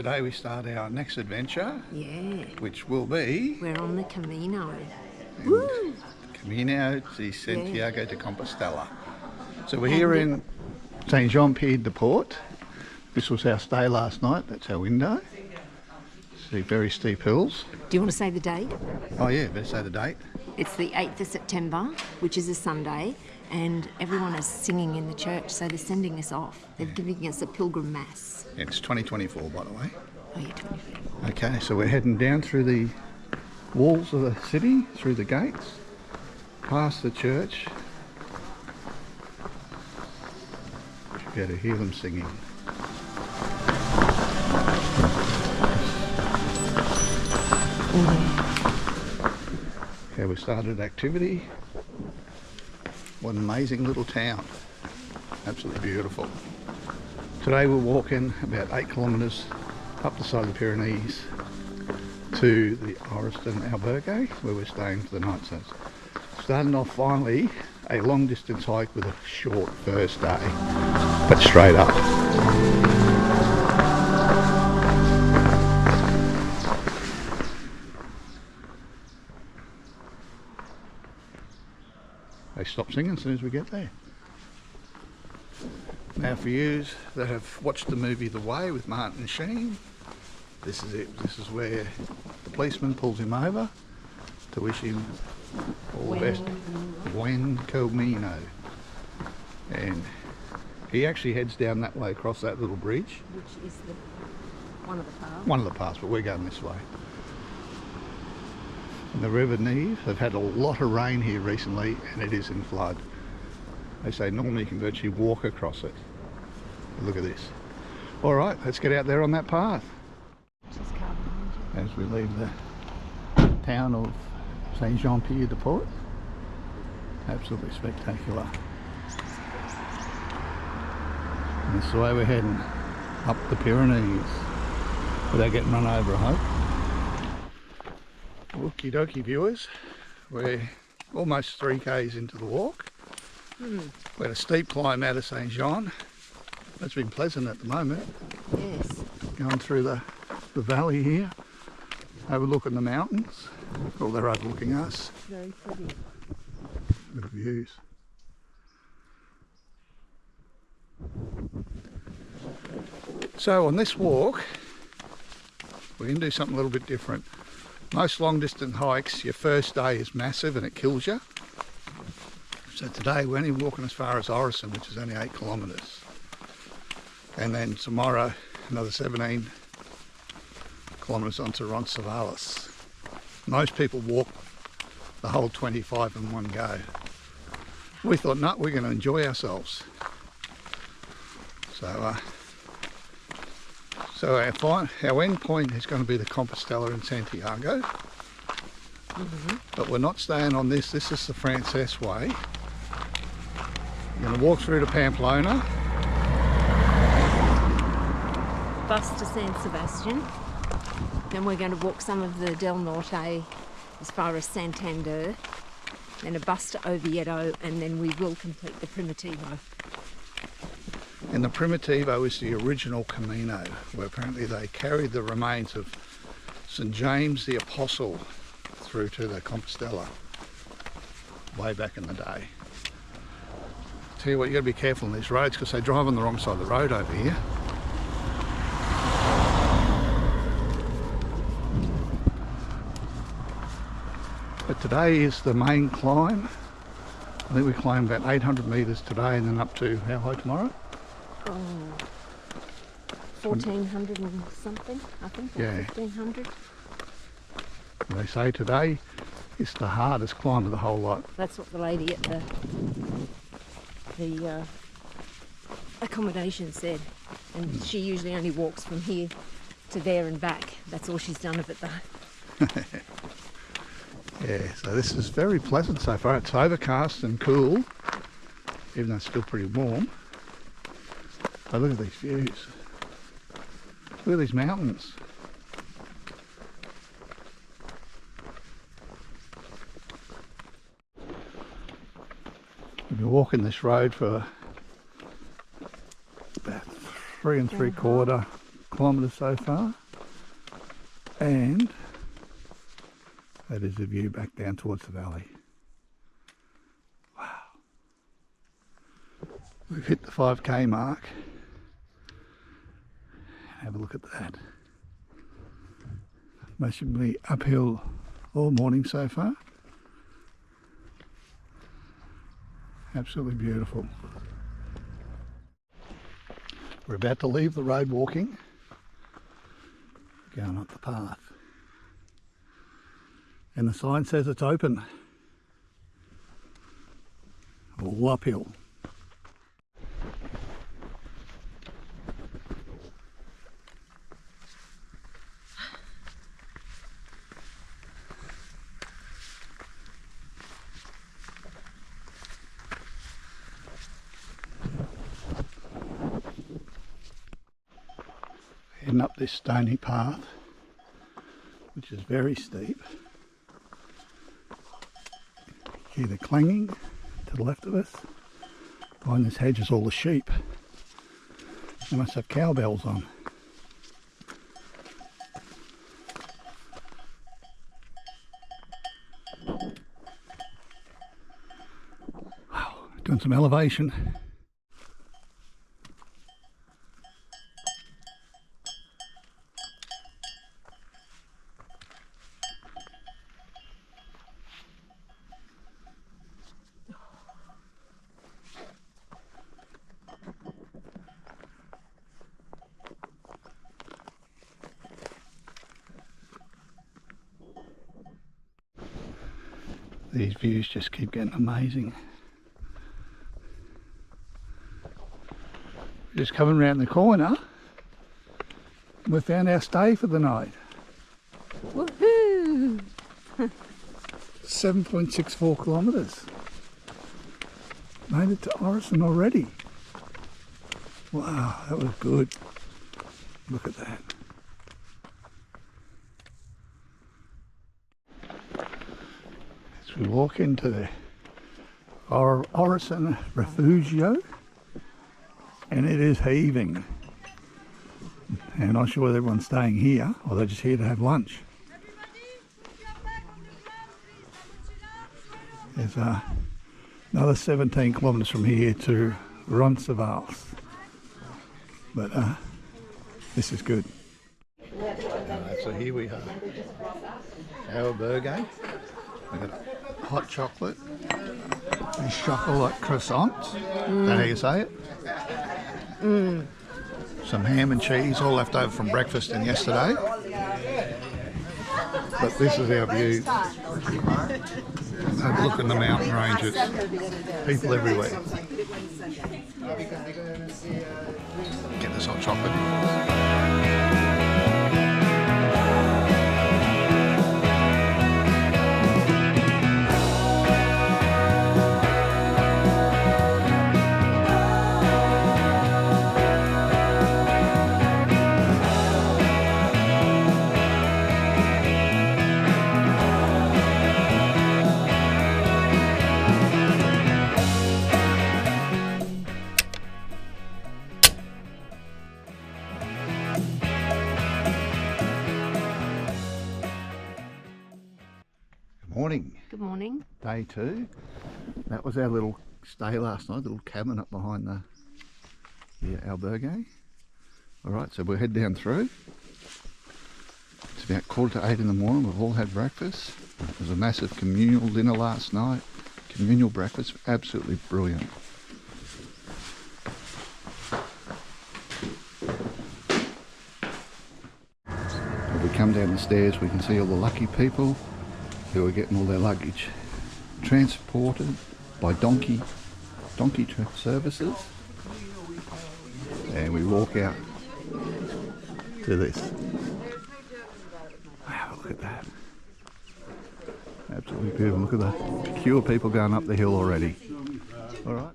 today we start our next adventure. Yeah. Which will be... We're on the Camino. Woo! Camino de Santiago de Compostella. So we're here in Saint Jean Pied de Port. This was our stay last night. That's our window. See very steep hills. Do you want to say the date? Oh yeah, better say the date. It's the 8th of September, which is a Sunday, and everyone is singing in the church, so they're sending us off. They're giving us a pilgrim mass. It's 2024, by the way. Oh yeah, 2024. Okay, so we're heading down through the walls of the city, through the gates, past the church. You should be able to hear them singing. Okay, we started activity. What an amazing little town. Absolutely beautiful. Today we're walking about 8 kilometres up the side of the Pyrenees to the Orisson Auberge, where we're staying for the night. So it's starting off finally a long distance hike with a short first day, but straight up. They stop singing as soon as we get there. Now for yous that have watched the movie The Way with Martin Sheen, this is it. This is where the policeman pulls him over to wish him all the best. Buen Camino. And he actually heads down that way across that little bridge. Which is one of the paths. One of the paths, but we're going this way. And the River Neve have had a lot of rain here recently and it is in flood. They say normally you can virtually walk across it. But look at this. Alright, let's get out there on that path. As we leave the town of Saint Jean Pied de Port. Absolutely spectacular. And this is the way we're heading, up the Pyrenees, without getting run over, I hope. Okie dokie viewers, we're almost 3 k's into the walk. We had a steep climb out of Saint Jean. It's been pleasant at the moment. Yes. Going through the valley here, overlooking the mountains. Well, they're overlooking us. Very pretty. Good views. So on this walk, we're going to do something a little bit different. Most long distance hikes, your first day is massive and it kills you. So today we're only walking as far as Orisson, which is only 8 kilometres. And then tomorrow another 17 kilometres onto Roncesvalles. Most people walk the whole 25 in one go. We thought, no, we're going to enjoy ourselves. So our end point is going to be the Compostella in Santiago. But we're not staying on this. This is the Frances way. We're going to walk through to Pamplona. Bus to San Sebastian. Then we're going to walk some of the Del Norte as far as Santander. Then a bus to Oviedo, and then we will complete the Primitivo. And the Primitivo is the original Camino, where apparently they carried the remains of St. James the Apostle through to the Compostela way back in the day. Tell you what, you got to be careful on these roads because they drive on the wrong side of the road over here. But today is the main climb. I think we climb about 800 metres today and then up to how high tomorrow? 1400 and something, I think. Yeah. 1500. They say today is the hardest climb of the whole lot. That's what the lady at the accommodation said. And she usually only walks from here to there and back. That's all she's done of it though. Yeah, so this is very pleasant so far. It's overcast and cool, even though it's still pretty warm. But look at these views. Look at these mountains. We've been walking this road for about 3 3/4 kilometres so far, and that is the view back down towards the valley. Wow. We've hit the 5k mark. Have a look at that. Mostly uphill all morning so far. Absolutely beautiful. We're about to leave the road walking, going up the path. And the sign says it's open. All uphill. Heading up this stony path, which is very steep. Hear the clanging to the left of us. Behind this hedge is all the sheep. They must have cowbells on. Wow, doing some elevation. These views just keep getting amazing. We're just coming around the corner. We found our stay for the night. Woohoo! 7.64 kilometres. Made it to Orisson already. Wow, that was good. Look at that. We walk into the Orisson Refugio, and it is heaving. And I'm not sure whether everyone's staying here or they're just here to have lunch. There's another 17 kilometres from here to Roncesvalles, but this is good. So here we are, Auberge. We've got hot chocolate, these chocolate croissants, is that how you say it? Some ham and cheese, all left over from breakfast and yesterday. But this is our view. Have a look in the mountain ranges, people everywhere. Get this hot chocolate. Morning. Good morning. Day 2. That was our little stay last night, little cabin up behind the Auberge. Alright, so we'll head down through. It's about 7:45 in the morning, we've all had breakfast. It was a massive communal dinner last night. Communal breakfast, absolutely brilliant. If we come down the stairs we can see all the lucky people who are getting all their luggage transported by donkey services, and we walk out to this. Wow, look at that. Absolutely beautiful. Look at the queue of people going up the hill already. All right.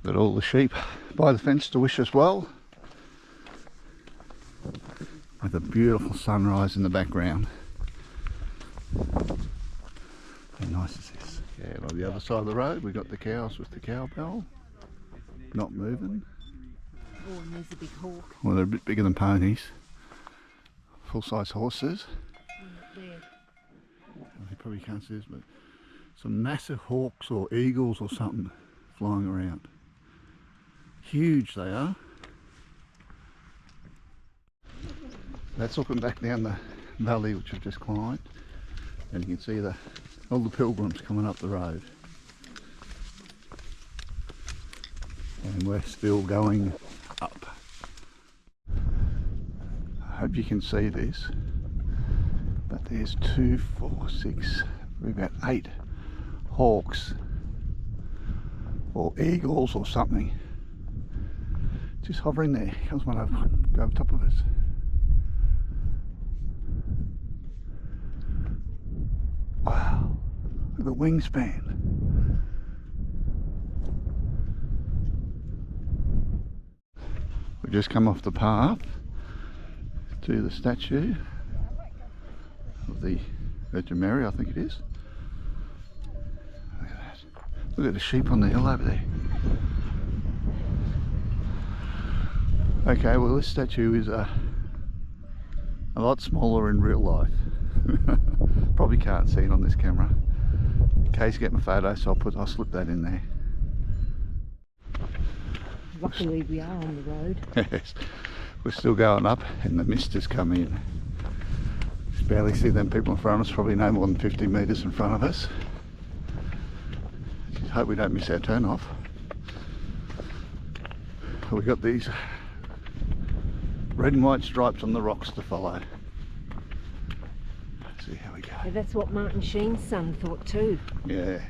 Got all the sheep by the fence to wish us well, with a beautiful sunrise in the background. How nice is this? Yeah, and on the other side of the road we got the cows with the cowbell. Not moving. Oh, and there's a big hawk. Well, they're a bit bigger than ponies. Full-size horses. There. You probably can't see this, but some massive hawks or eagles or something flying around. Huge they are. That's looking back down the valley which we've just climbed, and you can see all the pilgrims coming up the road. And we're still going up. I hope you can see this, but there's 2, 4, 6, about 8 hawks or eagles or something just hovering there. Comes one over top of us. Wow, look at the wingspan. We've just come off the path to the statue of the Virgin Mary, I think it is. Look at that. Look at the sheep on the hill over there. Okay, well this statue is a lot smaller in real life. Probably can't see it on this camera. In case you get my photo, so I'll slip that in there. Luckily we are on the road. Yes, we're still going up and the mist has come in. Just barely see them people in front of us, probably no more than 50 metres in front of us. Just hope we don't miss our turn off. We've got these red and white stripes on the rocks to follow. Let's see how we go. Yeah, that's what Martin Sheen's son thought too. Yeah.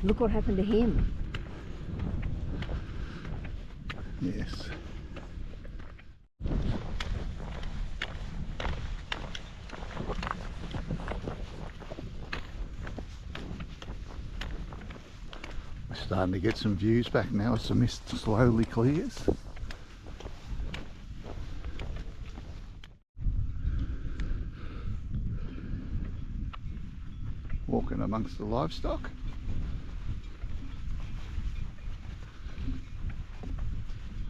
Look what happened to him. Yes. We're starting to get some views back now as the mist slowly clears. Walking amongst the livestock.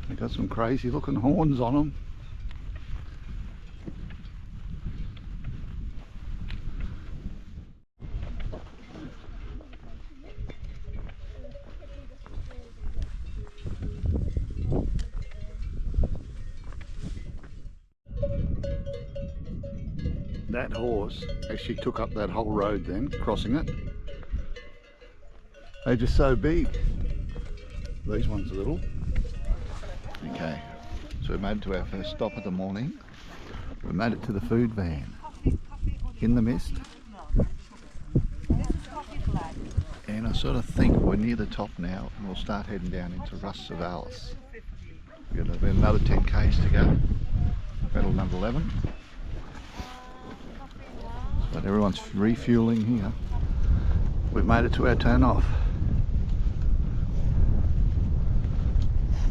They got some crazy looking horns on them. That horse actually took up that whole road then, crossing it. They're just so big. These ones are little. Okay, so we made it to our first stop of the morning. We made it to the food van in the mist. And I sort of think we're near the top now and we'll start heading down into Roncesvalles. We've got about another 10 k's to go. Battle number 11. But everyone's refueling here. We've made it to our turn off.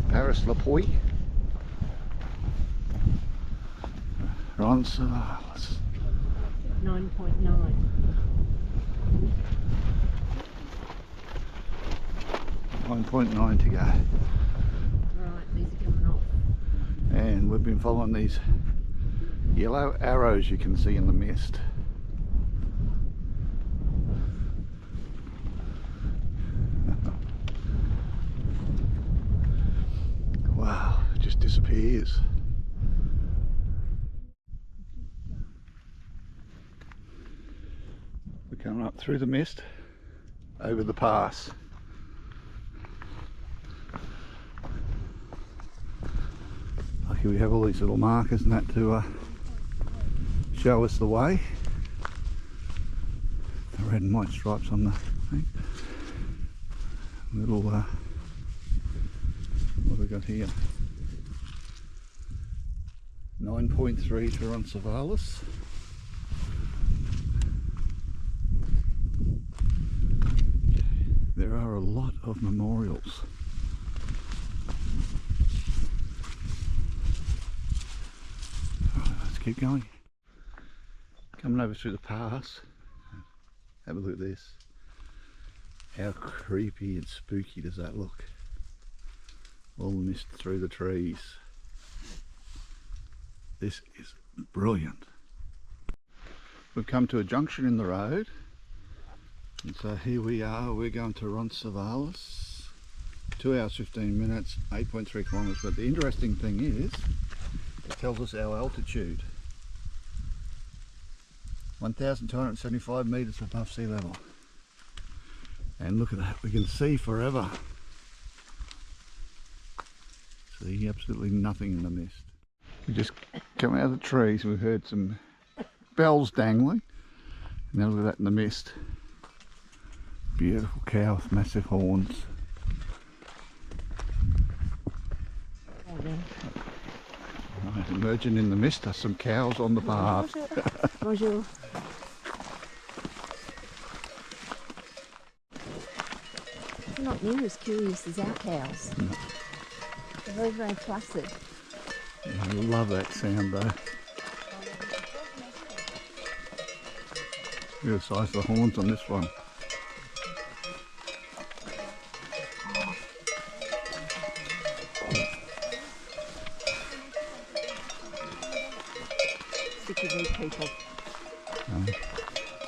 Paris La Puy. Roncesvalles. 9.9. 9.9 to go. Right, these are coming off. And we've been following these yellow arrows you can see in the mist. Wow, it just disappears. We're coming up through the mist, over the pass. Lucky we have all these little markers and that to show us the way. The red and white stripes on the thing. Little what have we got here? 9.3 to Roncesvalles. There are a lot of memorials. Alright, let's keep going. Coming over through the pass. Have a look at this. How creepy and spooky does that look? All the mist through the trees. This is brilliant. We've come to a junction in the road, and so here we are. We're going to Roncesvalles. 2 hours 15 minutes, 8.3 kilometres. But the interesting thing is, it tells us our altitude. 1,275 metres above sea level. And look at that, we can see forever. See absolutely nothing in the mist. We just come out of the trees, we've heard some bells dangling. And now look at that in the mist. Beautiful cow with massive horns. Right, emerging in the mist are some cows on the path. Bonjour. They're not near as curious as our cows. No. They're very, very placid. Yeah, I love that sound though. Look at the size of the horns on this one. People.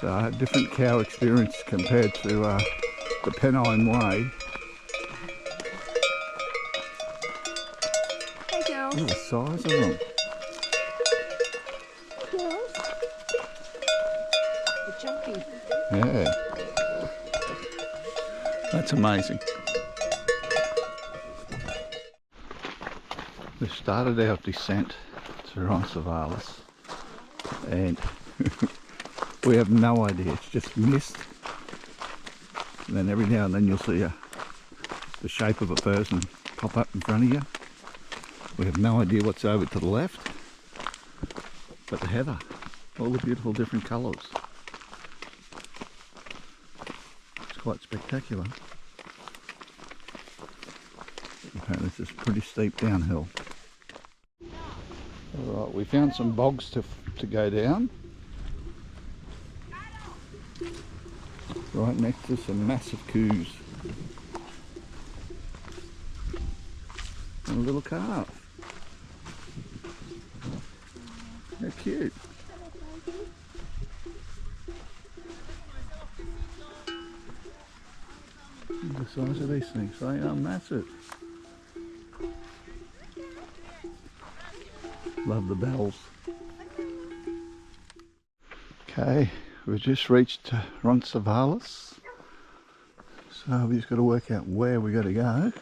So a different cow experience compared to the Pennine Way. Hey girls. Look at the size of them. Girls. They're jumpy. Yeah. That's amazing. We've started our descent to Roncesvalles. And we have no idea, it's just mist, and then every now and then you'll see the shape of a person pop up in front of you. We have no idea what's over to the left, but the heather, all the beautiful different colours. It's quite spectacular. Apparently this is pretty steep downhill. Alright, we found some bogs to go down. Right next to some massive coos. And a little calf. How cute. Look at the size of these things, they are massive. Love the bells. Okay, we've just reached Roncesvalles, so we've just got to work out where we got to go.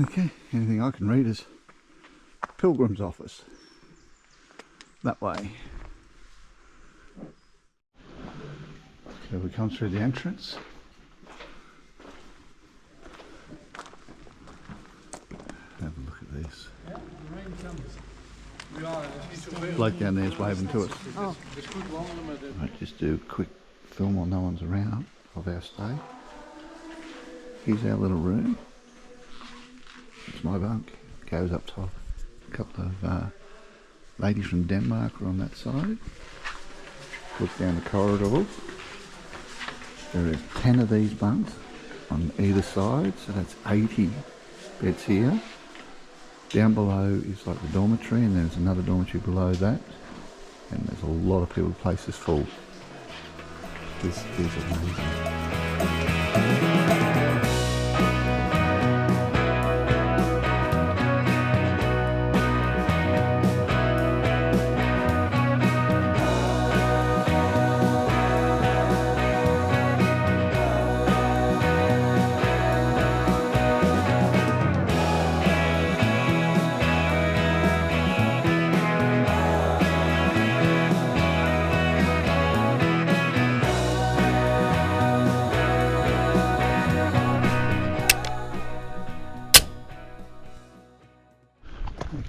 Okay, anything I can read is Pilgrims office. That way. So we come through the entrance. Have a look at this. Bloke down there is waving to us. Oh. Right, just do a quick film while no one's around of our stay. Here's our little room. It's my bunk. Goes up top. A couple of ladies from Denmark are on that side. Look down the corridor. There are 10 of these bunks on either side, so that's 80 beds here. Down below is like the dormitory, and there's another dormitory below that, and there's a lot of people, the place is full. This is amazing.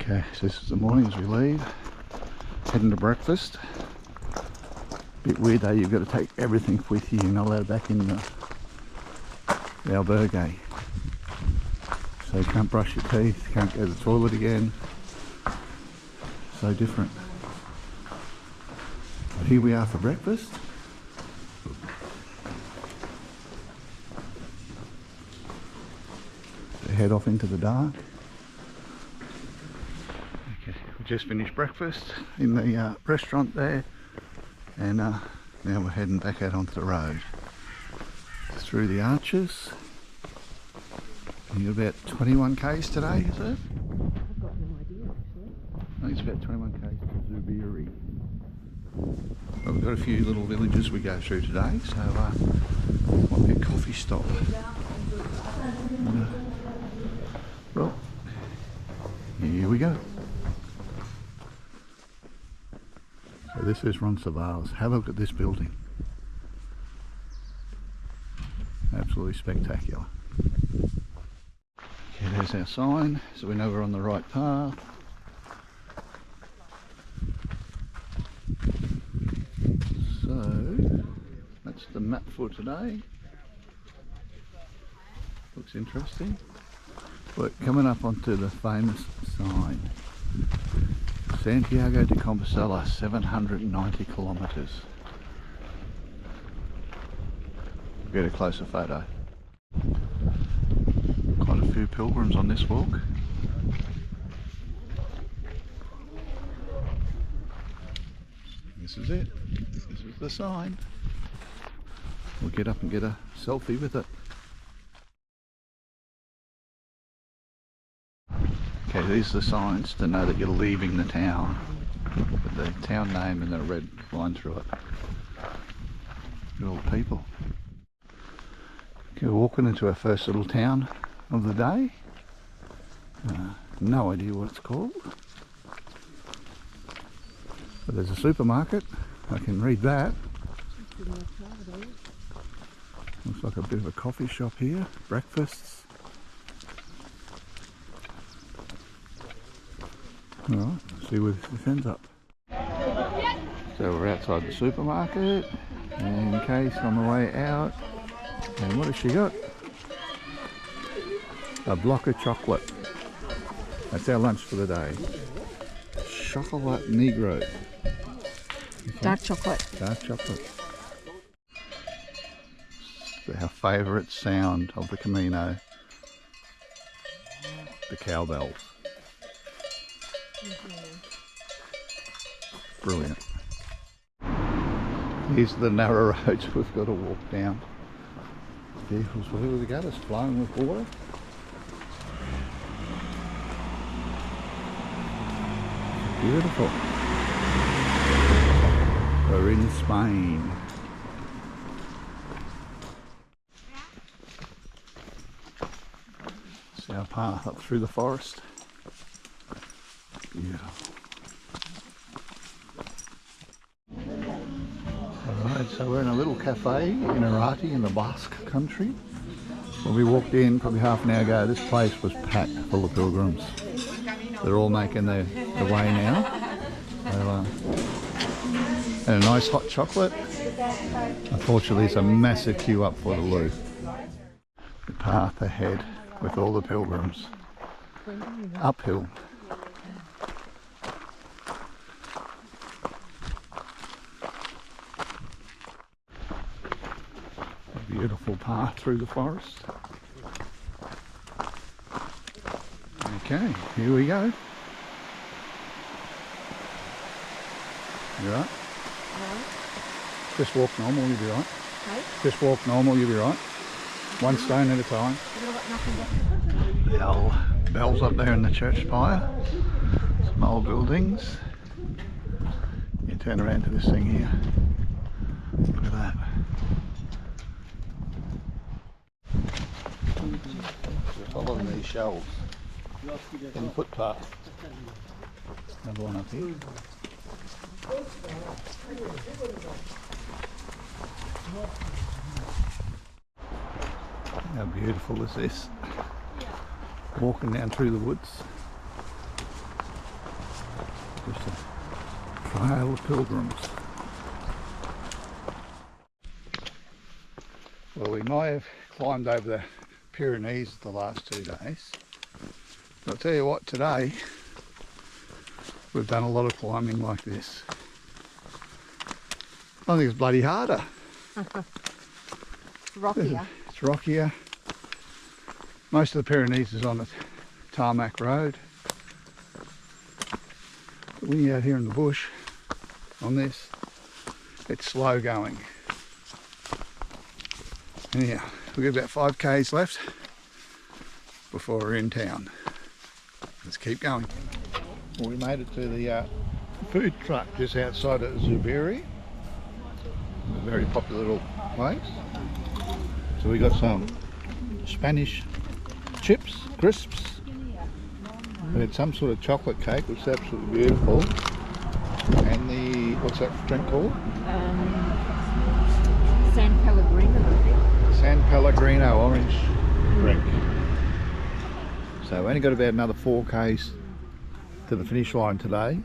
Okay, so this is the morning as we leave, heading to breakfast. Bit weird though, you've got to take everything with you, you're not allowed back in the Auberge. So you can't brush your teeth, can't go to the toilet again. So different. But here we are for breakfast. head off into the dark. Okay, we just finished breakfast in the restaurant there, and now we're heading back out onto the road through the arches. You're about 21 k's today, is it? I've got no idea actually. I think it's about 21 k's to Zubiri. Well, we've got a few little villages we go through today, so might be a coffee stop. Well, here we go. So this is Roncesvalles. Have a look at this building. Absolutely spectacular. Okay, there's our sign, so we know we're on the right path. So that's the map for today. Looks interesting. We're coming up onto the famous sign. Santiago de Compostella, 790 kilometres. We'll get a closer photo. Quite a few pilgrims on this walk. This is it. This is the sign. We'll get up and get a selfie with it. Okay, these are the signs to know that you're leaving the town. With the town name and the red line through it. Look at all the people. Okay, we're walking into our first little town of the day. No idea what it's called. But there's a supermarket. I can read that. Looks like a bit of a coffee shop here. Breakfasts. Alright, see where this ends up. So we're outside the supermarket, and Kay's on the way out. And what has she got? A block of chocolate. That's our lunch for the day. Chocolate Negro. Okay. Dark chocolate. Dark chocolate. It's our favourite sound of the Camino. The cowbells. Brilliant. These are the narrow roads we've got to walk down. Vehicles, where we go, it's flowing with water. Beautiful. We're in Spain. It's our path up through the forest. Beautiful. Alright, so we're in a little cafe in Irati in the Basque country. When we walked in probably half an hour ago, this place was packed full of pilgrims. They're all making their way now. So, and a nice hot chocolate. Unfortunately, it's a massive queue up for the loo. The path ahead with all the pilgrims. Uphill. A beautiful path through the forest. Okay, here we go. You right? No. Just walk normal, you'll be right. Hey? Just walk normal, you'll be right. One stone at a time. The old bells up there in the church spire. Some old buildings. You turn around to this thing here. Look at that. We're following these shells. In the footpath. Another one up here. How beautiful is this? Walking down through the woods. Just a trail of pilgrims. Well, we might have climbed over the Pyrenees the last 2 days. But I'll tell you what, today we've done a lot of climbing like this. I think it's bloody harder. Rockier. It's rockier. Most of the Pyrenees is on a tarmac road. But when you're out here in the bush on this, it's slow going. Anyhow, we've got about 5 k's left before we're in town. Let's keep going. Well, we made it to the food truck just outside of Zubiri. A very popular little place. So we got some Spanish chips, crisps. We had some sort of chocolate cake, which is absolutely beautiful. And the, what's that drink called? San Pellegrino, I think. San Pellegrino orange drink. So we only got about another 4 k's to the finish line today.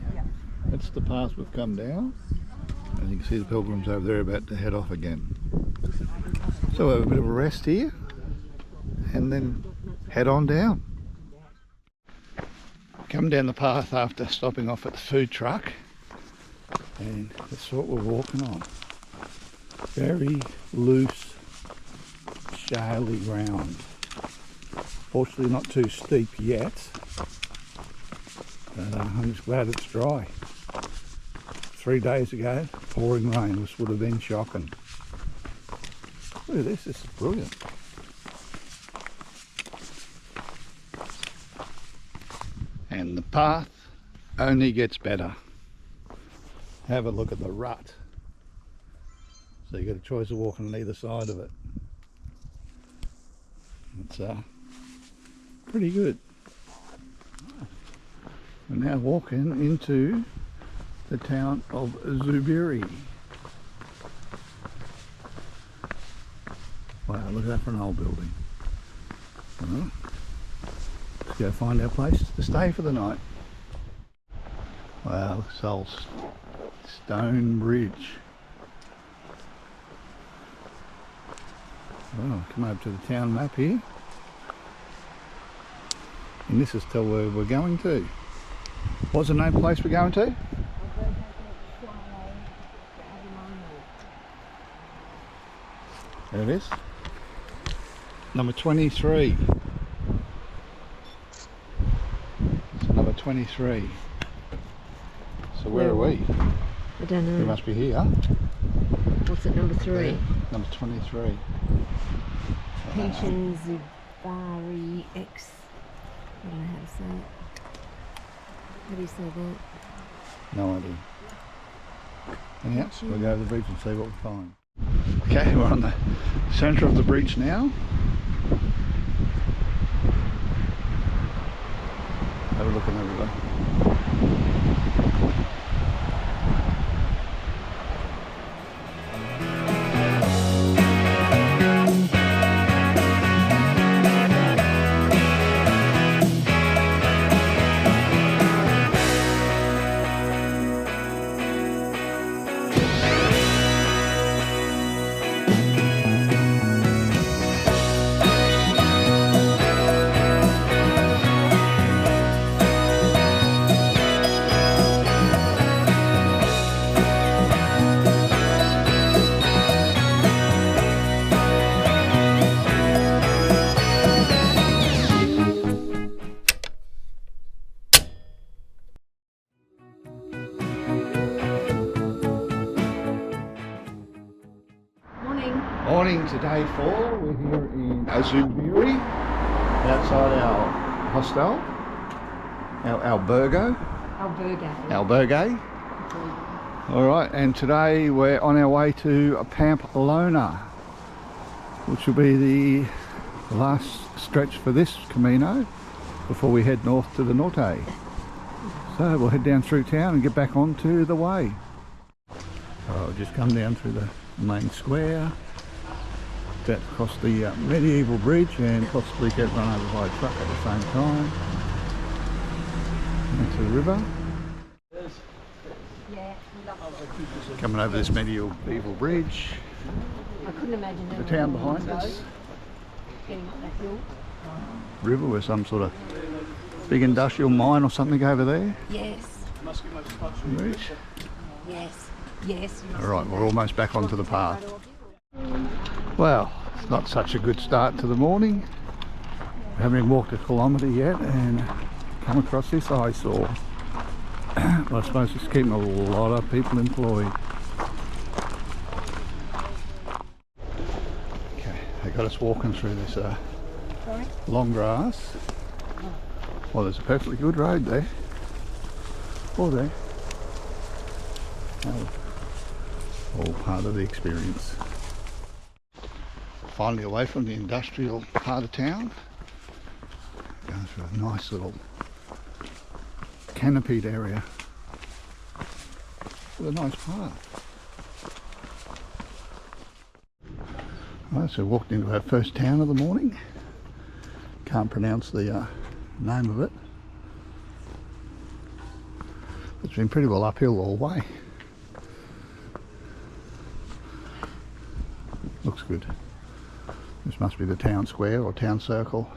That's the path we've come down. And you can see the pilgrims over there about to head off again. So we'll have a bit of a rest here and then head on down. Come down the path after stopping off at the food truck, and that's what we're walking on. Very loose, shaly ground. Fortunately not too steep yet, but I'm just glad it's dry. 3 days ago, pouring rain, this would have been shocking. Look at this is brilliant. And the path only gets better. Have a look at the rut. So you've got a choice of walking on either side of it. It's pretty good. We're now walking into the town of Zubiri. Wow, look at that for an old building. Well, let's go find our place to stay for the night. Wow, this old stone bridge. Oh, come over to the town map here. And this is tell where we're going to. What's the name of the place we're going to? There it is. Number 23. It's number 23. So where are we? I don't know. We must be here. What's it, number 3? There, number 23. Pension Zubiri X. I don't know how to say it. How do you say that? No idea. Anyhow, we'll go to the beach and see what we find. Okay, we're on the centre of the bridge now. Have a look at the river. Morning to day 4. We're here in Zubiri, outside our hostel, our albergue. Alright, and today we're on our way to Pamplona, which will be the last stretch for this Camino before we head north to the Norte. So we'll head down through town and get back onto the way. I'll just come down through the main square, about to cross the medieval bridge and possibly get run over by a truck at the same time. Into the river. Coming over this medieval bridge. I couldn't imagine the town behind us. River with some sort of big industrial mine or something over there. Yes. Bridge. Yes. Yes. Alright, we're almost back onto the path. Well, it's not such a good start to the morning. Haven't walked a kilometre yet and come across this eyesore. Well, I suppose it's keeping a lot of people employed. Okay, they got us walking through this long grass. Well, there's a perfectly good road there. Or there. Oh, all part of the experience. Finally away from the industrial part of town. Going through a nice little canopied area with a nice park. Right, so walked into our first town of the morning. Can't pronounce the name of it. It's been pretty well uphill all the way. Looks good. This must be the town square or town circle.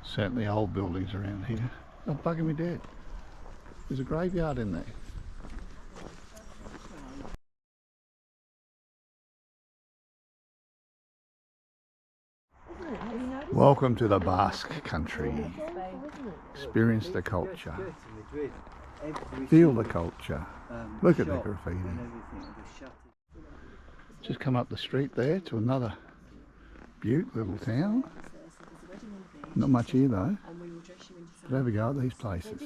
Certainly old buildings around here. They're bugging me dead. There's a graveyard in there. Welcome to the Basque country. Experience the culture. Feel the culture. Look at the graffiti. Just come up the street there to another beautiful little town. Not much here though. But have a go at these places.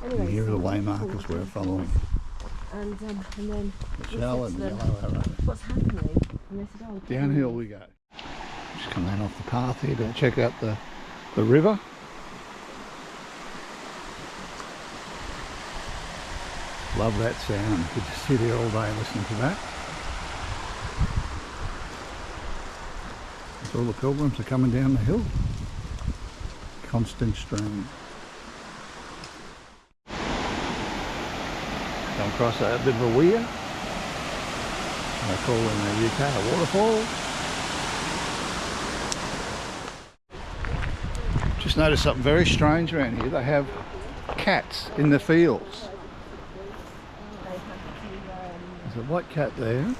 And here are the waymarkers we're following. And then The Shell and the Yellow Arrow. what's happening? And they said, oh, Downhill we go. Just come down off the path here to check out the river. Love that sound. Could just sit here all day listening to that. So all the pilgrims are coming down the hill. Constant stream. Come across a bit of a weir. They call in the UK a waterfall. Just noticed something very strange around here. They have cats in the fields. There's a white cat there.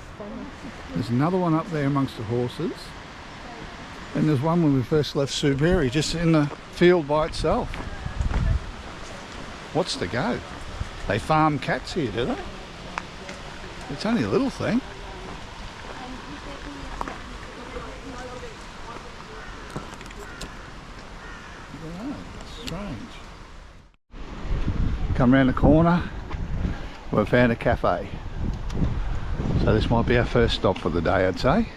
There's another one up there amongst the horses. And there's one when we first left Zubiri, just in the field by itself. What's the go? They farm cats here, do they? It's only a little thing. I don't know, it's strange. Come round the corner, we've found a cafe. So this might be our first stop for the day, I'd say.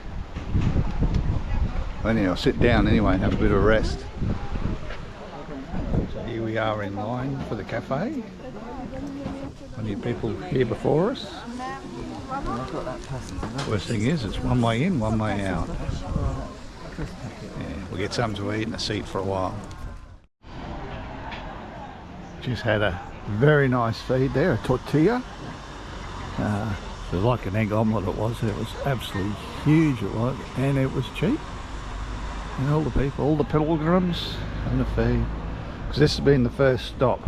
Anyhow, I'll sit down anyway and have a bit of a rest. So here we are in line for the cafe. Plenty of people here before us. Worst thing is, it's one way in, one way out. Yeah, we'll get something to eat and a seat for a while. Just had a very nice feed there, a tortilla. It was like an egg omelette it was. It was absolutely huge it was, and it was cheap. And all the people, all the pilgrims having a feed. Because this has been the first stop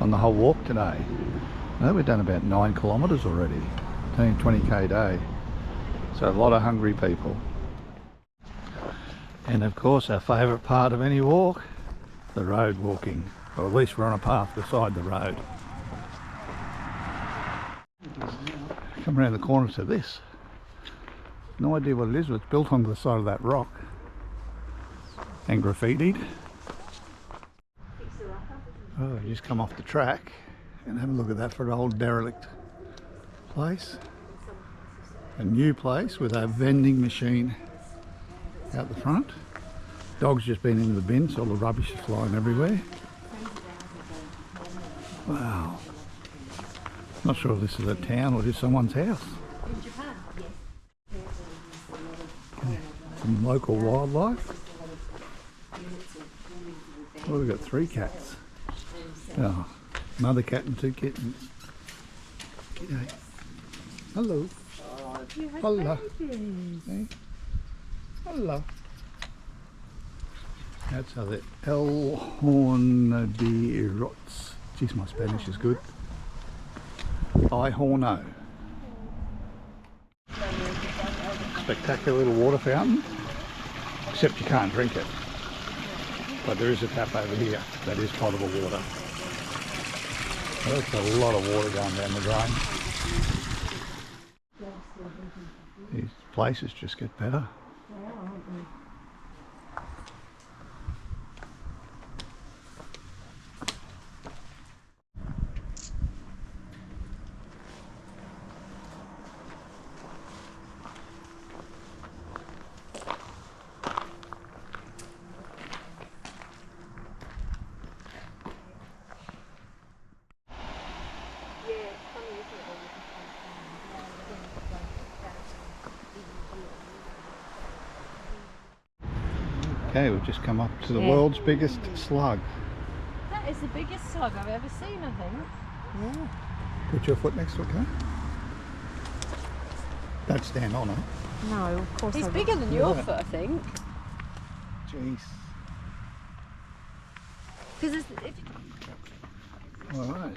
on the whole walk today. I think we've done about 9 kilometres already. 20k day. So a lot of hungry people. And of course our favourite part of any walk, the road walking. Or at least we're on a path beside the road. Come around the corner to this. No idea what it is, but it's built onto the side of that rock. And graffitied. Oh, you just come off the track and have a look at that for an old derelict place. A new place with a vending machine out the front. Dog's just been into the bin, so all the rubbish is flying everywhere. Wow. Not sure if this is a town or just someone's house. Some local wildlife. Oh, we've got 3 cats. Oh, another cat and 2 kittens. G'day. Hello. Hello. Hey. Hello. That's how the El Hornabirots. Geez, my Spanish is good. I Horno. spectacular little water fountain, except you can't drink it. But there is a tap over here that is potable water. That's a lot of water going down the drain. These places just get better. Okay, we've just come up to the world's biggest slug. That is the biggest slug I've ever seen, I think. Yeah. Put your foot next to it, okay? Don't stand on it. No, of course He's not. bigger than your foot, I think. Jeez. Because Alright.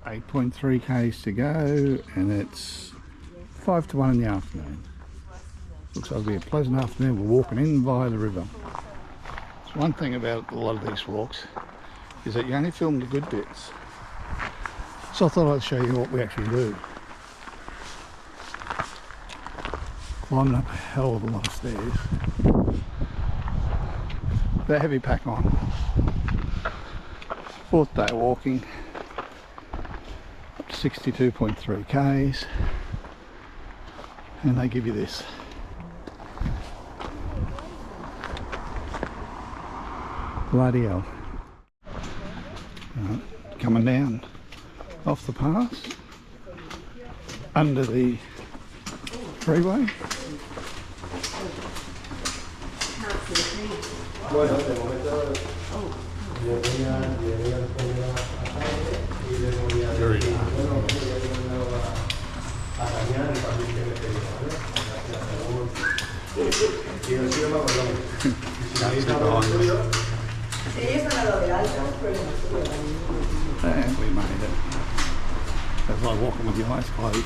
8.3 k's to go, and it's 5 to 1 in the afternoon. Looks like it'll be a pleasant afternoon. We're walking in via the river. So one thing about a lot of these walks is that you only film the good bits. So I thought I'd show you what we actually do. Climbing up a hell of a lot of stairs. With a heavy pack on. 4th day walking. Up to 62.3 k's. And they give you this. Bloody hell. Coming down off the pass, under the freeway. And we made it. That's like walking with your eyes closed.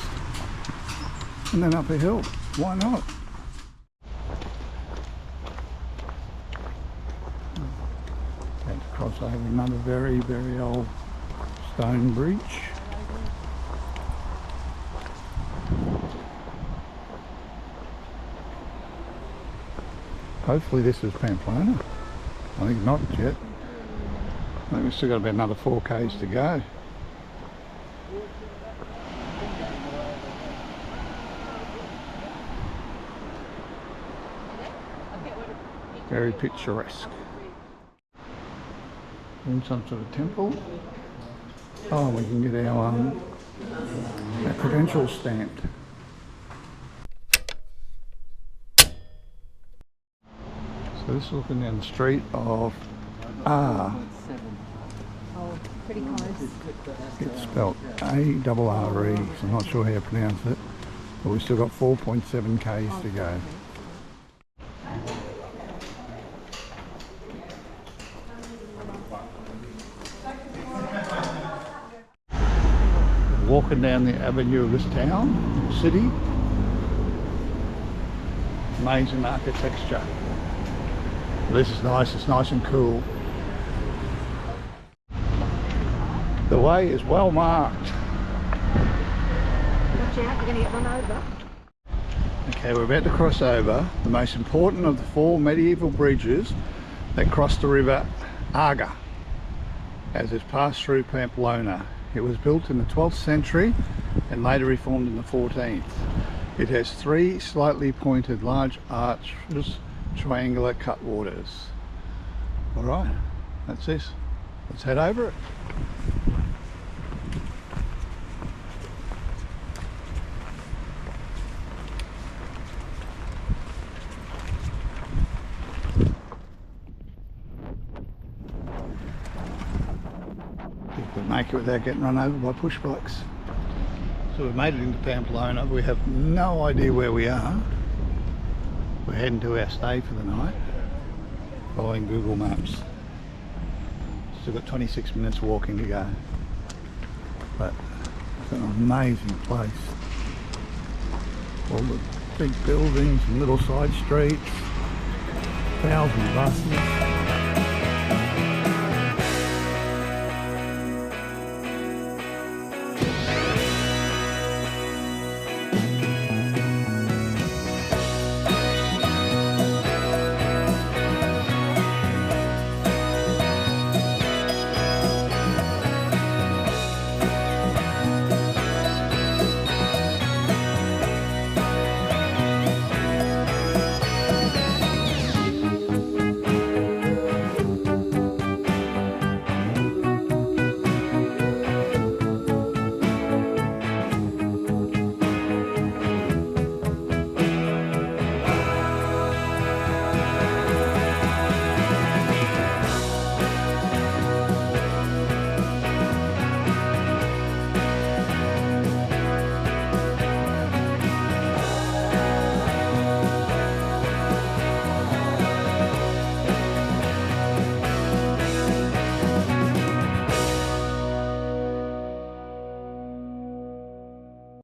And then up a hill. Why not? And to cross over another very, very old stone bridge. Hopefully this is Pamplona. I think not yet. I think we've still got about another 4 k's to go. Very picturesque. In some sort of temple. Oh, we can get our credentials stamped. So this is looking down the street of Oh, pretty close. It's spelled A-R-R-E, so I'm not sure how to pronounce it. But we've still got 4.7 k's to go. Walking down the avenue of this town, city. Amazing architecture. This is nice, it's nice and cool. The way is well marked. Watch out, you're going to get run over. Okay, we're about to cross over the most important of the 4 medieval bridges that cross the river Auberge as it's passed through Pamplona. It was built in the 12th century and later reformed in the 14th. It has 3 slightly pointed large arches, triangular cutwaters. Alright, that's this. Let's head over it. Make it without getting run over by push bikes. So we've made it into Pamplona. We have no idea where we are. We're heading to our stay for the night, following Google Maps. Still got 26 minutes walking to go. But it's an amazing place. All the big buildings and little side streets, 1,000 buses.